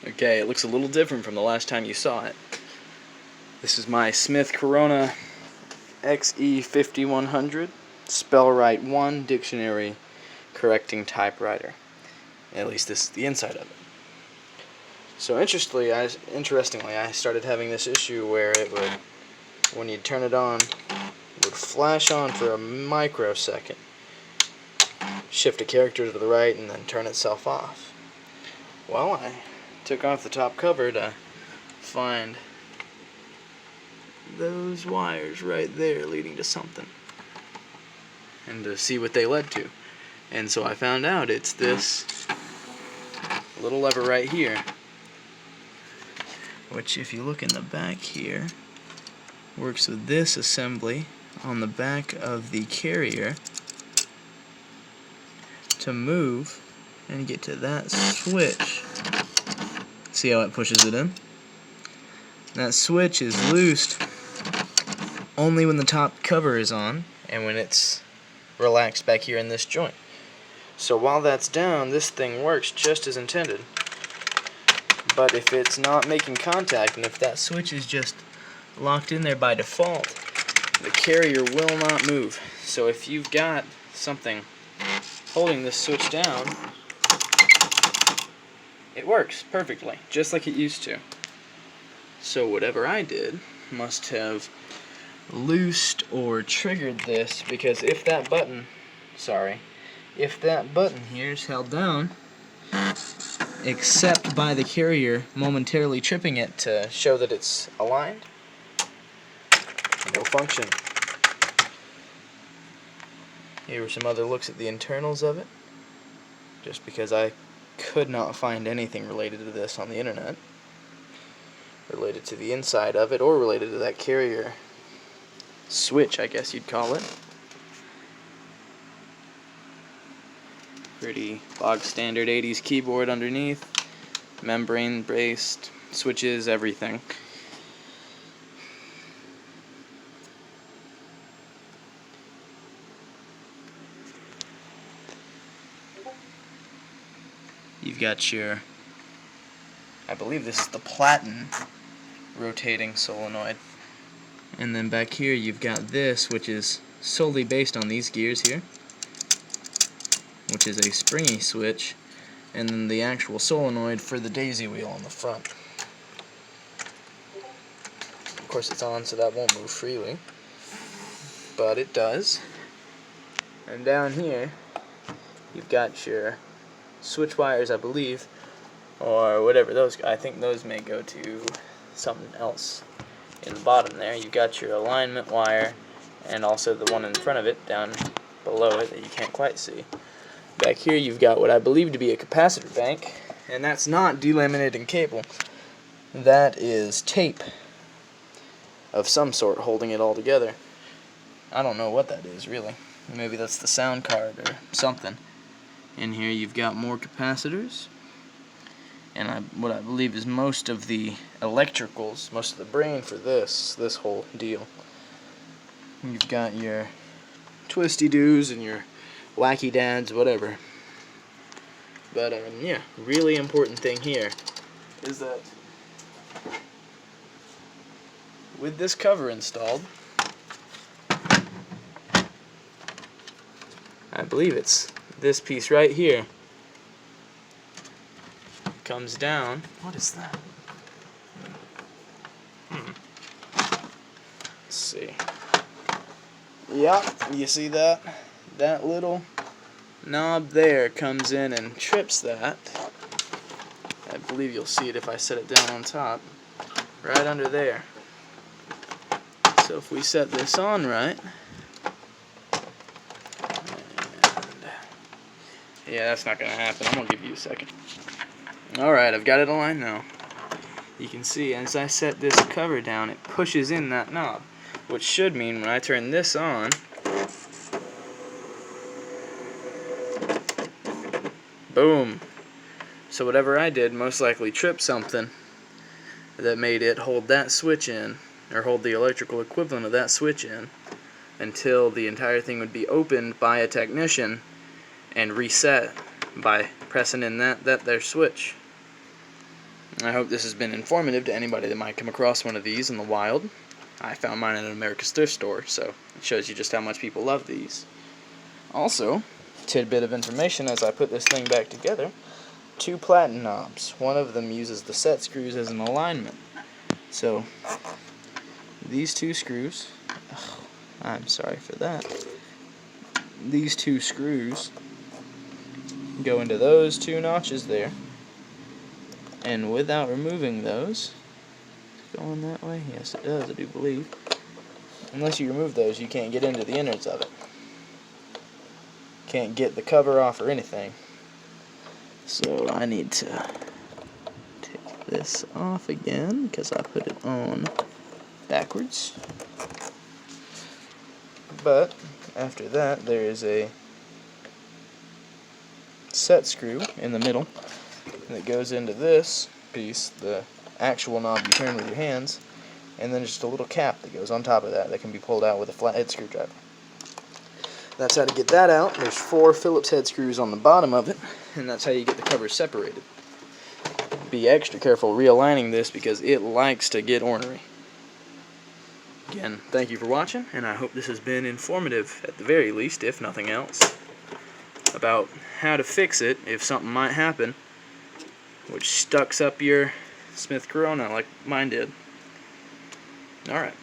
Okay, it looks a little different from the last time you saw it. This is my Smith Corona XE5100 Spellwrite 1 dictionary correcting typewriter. At least this is the inside of it. So interestingly, I started having this issue where it would, when you turn it on, it would flash on for a microsecond, shift a character to the right, and then turn itself off. Well, I took off the top cover to find those wires right there leading to something, and to see what they led to. And so I found out it's this little lever right here, which, if you look in the back here, works with this assembly on the back of the carrier to move and get to that switch. See how it pushes it in? That switch is loosed only when the top cover is on and when it's relaxed back here in this joint. So while that's down, this thing works just as intended. But if it's not making contact, and if that switch is just locked in there by default, the carrier will not move. So if you've got something holding this switch down, it works perfectly, just like it used to. So whatever I did must have loosed or triggered this, because if that button here is held down, except by the carrier momentarily tripping it to show that it's aligned, no function. Here are some other looks at the internals of it, just because I could not find anything related to this on the internet, related to the inside of it, or related to that carrier switch, I guess you'd call it. Pretty bog standard 80s keyboard underneath, membrane braced, switches, everything. You've got your, I believe this is the Platen rotating solenoid. And then back here you've got this, which is solely based on these gears here, which is a springy switch, and then the actual solenoid for the daisy wheel on the front. Of course it's on, so that won't move freely, but it does. And down here you've got your switch wires, I believe, or whatever those, I think those may go to something else. In the bottom there you've got your alignment wire, and also the one in front of it down below it that you can't quite see. Back here you've got what I believe to be a capacitor bank, and that's not delaminating cable. That is tape of some sort holding it all together. I don't know what that is, really. Maybe that's the sound card or something. In here you've got more capacitors, and what I believe is most of the electricals, most of the brain for this whole deal. You've got your twisty-doos and your wacky dads, whatever. But yeah, really important thing here is that with this cover installed, I believe it's this piece right here, comes down. What is that? Let's see. Yeah, you see that? That little knob there comes in and trips that. I believe you'll see it if I set it down on top, right under there. So if we set this on right, yeah, that's not going to happen. I'm going to give you a second. Alright, I've got it aligned now. You can see as I set this cover down, it pushes in that knob, which should mean when I turn this on, boom. So whatever I did most likely tripped something that made it hold that switch in, or hold the electrical equivalent of that switch in, until the entire thing would be opened by a technician and reset by pressing in that there switch. I hope this has been informative to anybody that might come across one of these in the wild. I found mine at an America's thrift store, so it shows you just how much people love these. Also, tidbit of information as I put this thing back together, 2 Platen knobs. One of them uses the set screws as an alignment. So, these 2 screws, I'm sorry for that, these 2 screws go into those 2 notches there, and without removing those, going that way? Yes it does, I do believe. Unless you remove those, you can't get into the innards of it. Can't get the cover off or anything. So I need to take this off again because I put it on backwards. But after that, there is a set screw in the middle that goes into this piece, the actual knob you turn with your hands, and then just a little cap that goes on top of that can be pulled out with a flathead screwdriver. That's how to get that out. There's 4 Phillips head screws on the bottom of it, and that's how you get the cover separated. Be extra careful realigning this because it likes to get ornery. Again, thank you for watching, and I hope this has been informative at the very least, if nothing else, about how to fix it if something might happen which stucks up your Smith Corona like mine did. Alright.